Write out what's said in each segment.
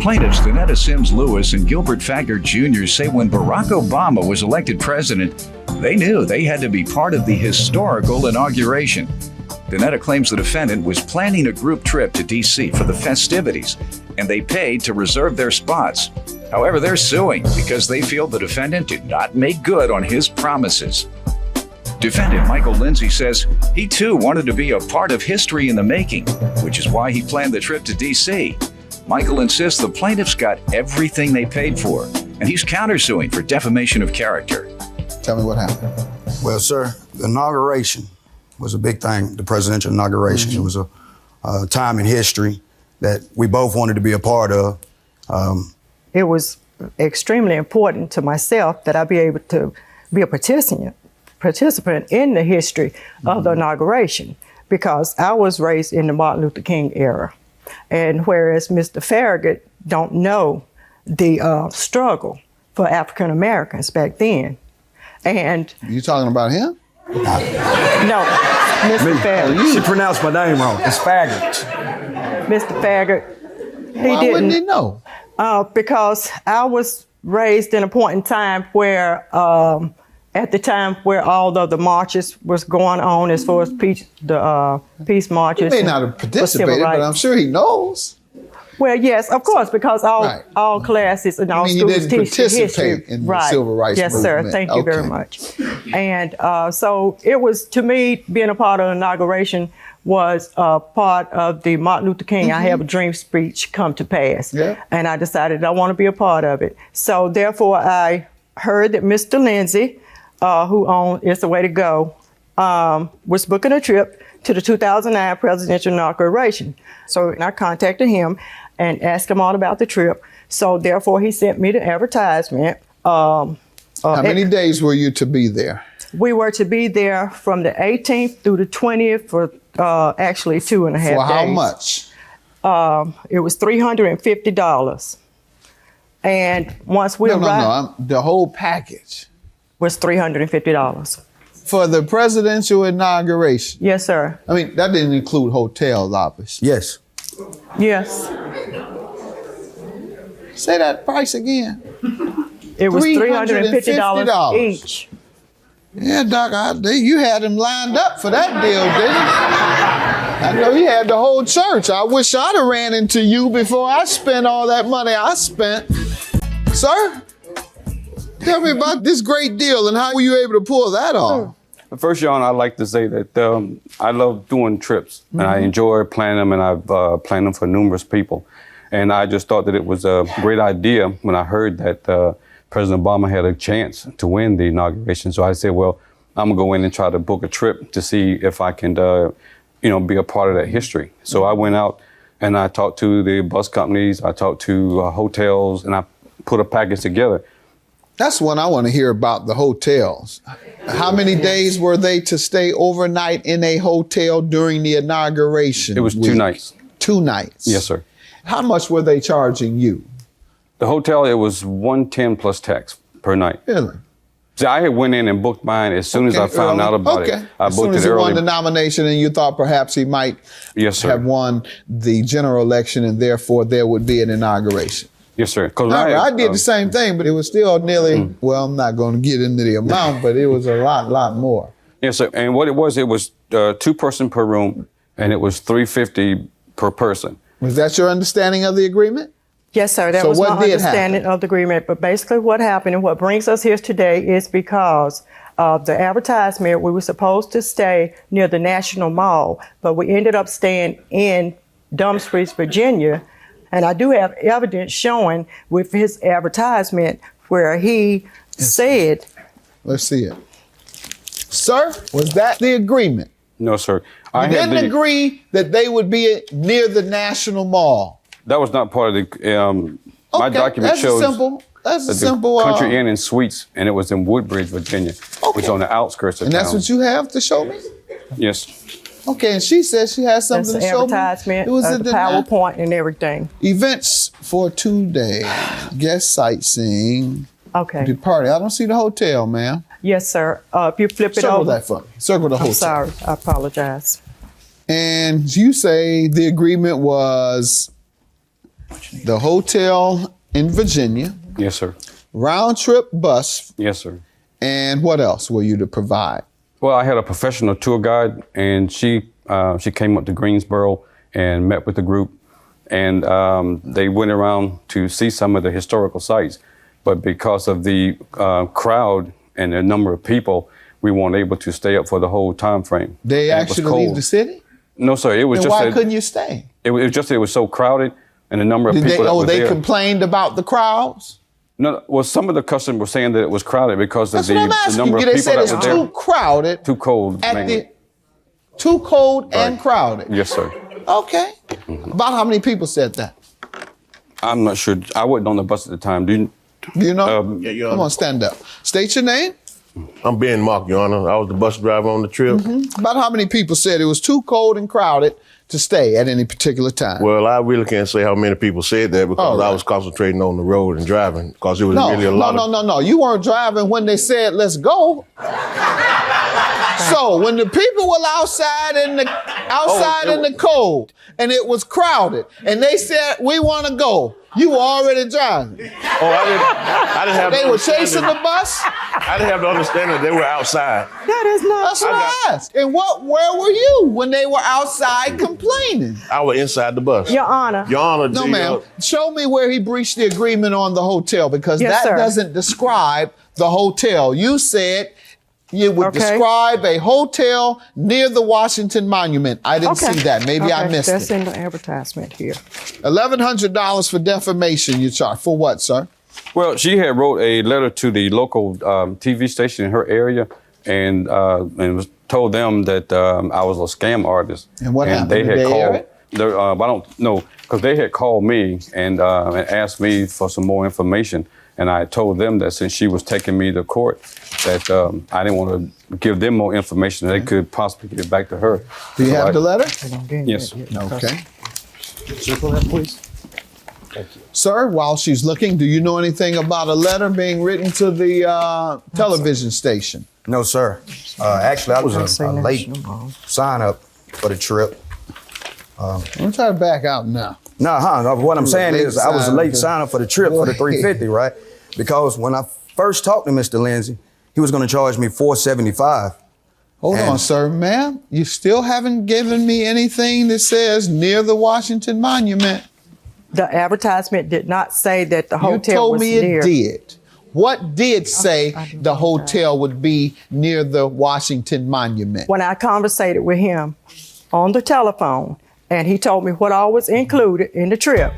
Plaintiffs Donetta Sims Lewis and Gilbert Faggart Jr. say when Barack Obama was elected president, they knew they had to be part of the historical inauguration. Donetta claims the defendant was planning a group trip to D.C. for the festivities, and they paid to reserve their spots. However, they're suing because they feel the defendant did not make good on his promises. Defendant Michael Lindsay says he too wanted to be a part of history in the making, which is why he planned the trip to D.C. Michael insists the plaintiffs got everything they paid for, and he's countersuing for defamation of character. Tell me what happened. Well, sir, the inauguration was a big thing, the presidential inauguration. Mm-hmm. It was a time in history that we both wanted to be a part of. It was extremely important to myself that I be able to be a participant in the history of the inauguration, because I was raised in the Martin Luther King era. And whereas Mr. Farragut don't know the struggle for African Americans back then. And you talking about him? No, Mr. Farragut. She pronounced my name wrong. It's Faggart. Mr. Farragut, Why wouldn't he know? Because I was raised in a point in time where, at the time where all of the marches was going on as far as peace marches. He may not have participated, but I'm sure he knows. Well, yes, of course, because all classes and all schools teach the history. In the civil rights yes, movement. Sir. Thank you very much. And so it was, to me, being a part of the inauguration was part of the Martin Luther King I Have a Dream speech come to pass. Yeah. And I decided I want to be a part of it. So therefore, I heard that Mr. Lindsay, who owned It's the Way to Go, was booking a trip to the 2009 presidential inauguration. So I contacted him and asked him all about the trip. So therefore, he sent me the advertisement. How many days were you to be there? We were to be there from the 18th through the 20th for actually 2.5 days. For how much? It was $350. And once we arrived... the whole package was $350. For the presidential inauguration? Yes, sir. I mean, that didn't include hotels, obviously. Yes. Yes. Say that price again. It was $350 each. Yeah, Doc, you had him lined up for that deal, didn't you? I know you had the whole church. I wish I'd have ran into you before I spent all that money I spent. Sir, tell me about this great deal and how were you able to pull that off? First, Your Honor, I'd like to say that I love doing trips, and I enjoy planning them, and I've planned them for numerous people. And I just thought that it was a great idea when I heard that President Obama had a chance to win the inauguration. So I said, well, I'm gonna go in and try to book a trip to see if I can, be a part of that history. So I went out and I talked to the bus companies, I talked to hotels, and I put a package together. That's one I want to hear about, the hotels. How many days were they to stay overnight in a hotel during the inauguration? It was week? 2 nights. 2 nights? Yes, sir. How much were they charging you? The hotel, it was $110 plus tax per night. Really? See, I had went in and booked mine as soon as I found out about it. I as soon booked as it you early. won the nomination and you thought perhaps he might have won the general election and therefore there would be an inauguration. Yes, sir. I did the same thing, but it was still nearly, well, I'm not going to get into the amount, but it was a lot more. Yes, sir. And what it was 2-person per room, and it was $350 per person. Was that your understanding of the agreement? Yes, sir. That was my understanding of the agreement. But basically what happened and what brings us here today is because of the advertisement. We were supposed to stay near the National Mall, but we ended up staying in Dumfries, Virginia. And I do have evidence showing with his advertisement where he said... Let's see it. Sir, was that the agreement? No, sir. I didn't agree that they would be near the National Mall. That was not part of the... my document shows that's a simple... Country Inn and Suites, and it was in Woodbridge, Virginia, which is on the outskirts of town. And that's what you have to show me? Yes. Okay, and she says she has something to show me. Advertisement, the PowerPoint and everything. Events for 2 days, guest sightseeing. Okay. The party. I don't see the hotel, ma'am. Yes, sir. If you flip it Circle over. that for me. Circle the hotel. I'm sorry. I apologize. And you say the agreement was the hotel in Virginia, Yes, sir. round trip bus, Yes, sir. and what else were you to provide? Well, I had a professional tour guide, and she came up to Greensboro and met with the group, and they went around to see some of the historical sites. But because of the crowd and the number of people, we weren't able to stay up for the whole time frame. They And it was actually leave cold. the city? No, sir. It was Then just why that couldn't you stay? it was just that it was so crowded, and the number of Did people they, that were they there. complained about the crowds? No, well, some of the customers were saying that it was crowded because of That's what I'm the asking number you. of They people said that it's were too there. crowded. Too cold, At mainly. the, too cold and Right. crowded. Yes, sir. Okay. About how many people said that? I'm not sure. I wasn't on the bus at the time. Do You know? Your Come Honor. on, stand up. State your name. I'm Ben Mark, Your Honor. I was the bus driver on the trip. About how many people said it was too cold and crowded to stay at any particular time? Well, I really can't say how many people said that because All right. I was concentrating on the road and driving because it was no, really a lot of... no. You weren't driving when they said, let's go. So when the people were outside in the cold and it was crowded and they said, we want to go, you were already driving. Oh, I didn't have They the were understanding- chasing the bus? I didn't have the understanding that they were outside. That is not. That's what I asked. And where were you when they were outside complaining? I was inside the bus. Your Honor. Your Honor. No, ma'am. Show me where he breached the agreement on the hotel because Yes, that sir. doesn't describe the hotel. You said you would Okay. describe a hotel near the Washington Monument. I didn't see that. Maybe I missed That's it. in the advertisement here. $1,100 for defamation you charge. For what, sir? Well, she had wrote a letter to the local TV station in her area, and was told them that I was a scam artist. And what happened? They Did had they air called. it? I don't know because they had called me and asked me for some more information, and I told them that since she was taking me to court, that I didn't want to give them more information. They could possibly give it back to her. Do you So have I- the letter? Yes. Okay. Circle that, please. Sir, while she's looking, do you know anything about a letter being written to the television station? No, sir. Actually, I was Say a late national law. sign up for the trip. I'm trying to back out now. No, what I'm saying late is I was a sign-up late for- sign up for the trip for the Go ahead. 350, right? Because when I first talked to Mr. Lindsay, he was going to charge me $475. Hold And- on, sir. Ma'am, you still haven't given me anything that says near the Washington Monument. The advertisement did not say that the hotel You told was me near. it did. What did say I do the apologize. hotel would be near the Washington Monument? When I conversated with him on the telephone, and he told me what all was included in the trip.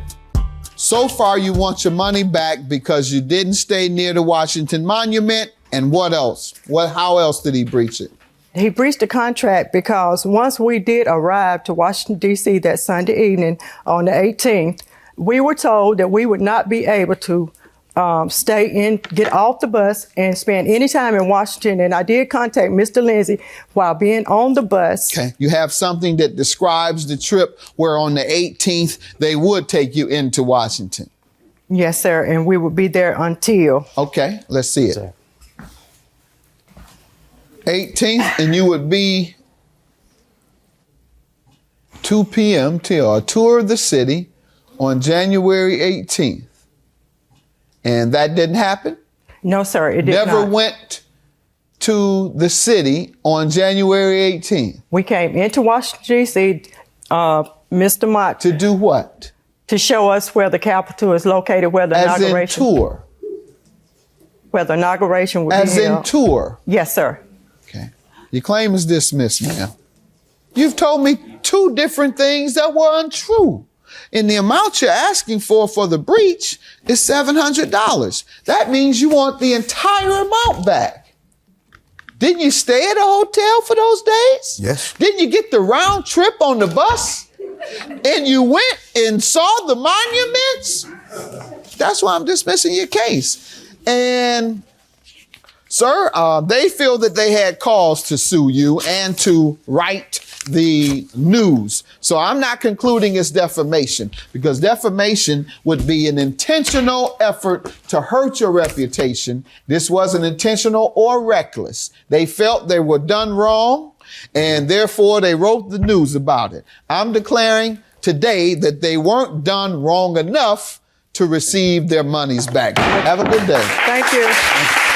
So far, you want your money back because you didn't stay near the Washington Monument. And what else? How else did he breach it? He breached the contract because once we did arrive to Washington, D.C. that Sunday evening on the 18th, we were told that we would not be able to get off the bus and spend any time in Washington. And I did contact Mr. Lindsay while being on the bus. Okay. You have something that describes the trip where on the 18th they would take you into Washington. Yes, sir. And we would be there until. Okay, let's see it. 18th, and you would be 2 p.m. till a tour of the city on January 18th. And that didn't happen? No, sir. It did Never not. went to the city on January 18th. We came into Washington, D.C., Mr. Mott, To do what? to show us where the Capitol is located, where the As in inauguration, tour. where the inauguration would As be in held. tour. Yes, sir. Okay. Your claim is dismissed, ma'am. You've told me two different things that were untrue. And the amount you're asking for the breach is $700. That means you want the entire amount back. Didn't you stay at a hotel for those days? Yes. Didn't you get the round trip on the bus? And you went and saw the monuments? That's why I'm dismissing your case. And sir, they feel that they had cause to sue you and to write the news. So I'm not concluding it's defamation because defamation would be an intentional effort to hurt your reputation. This wasn't intentional or reckless. They felt they were done wrong and therefore they wrote the news about it. I'm declaring today that they weren't done wrong enough to receive their monies back. Have a good day. Thank you.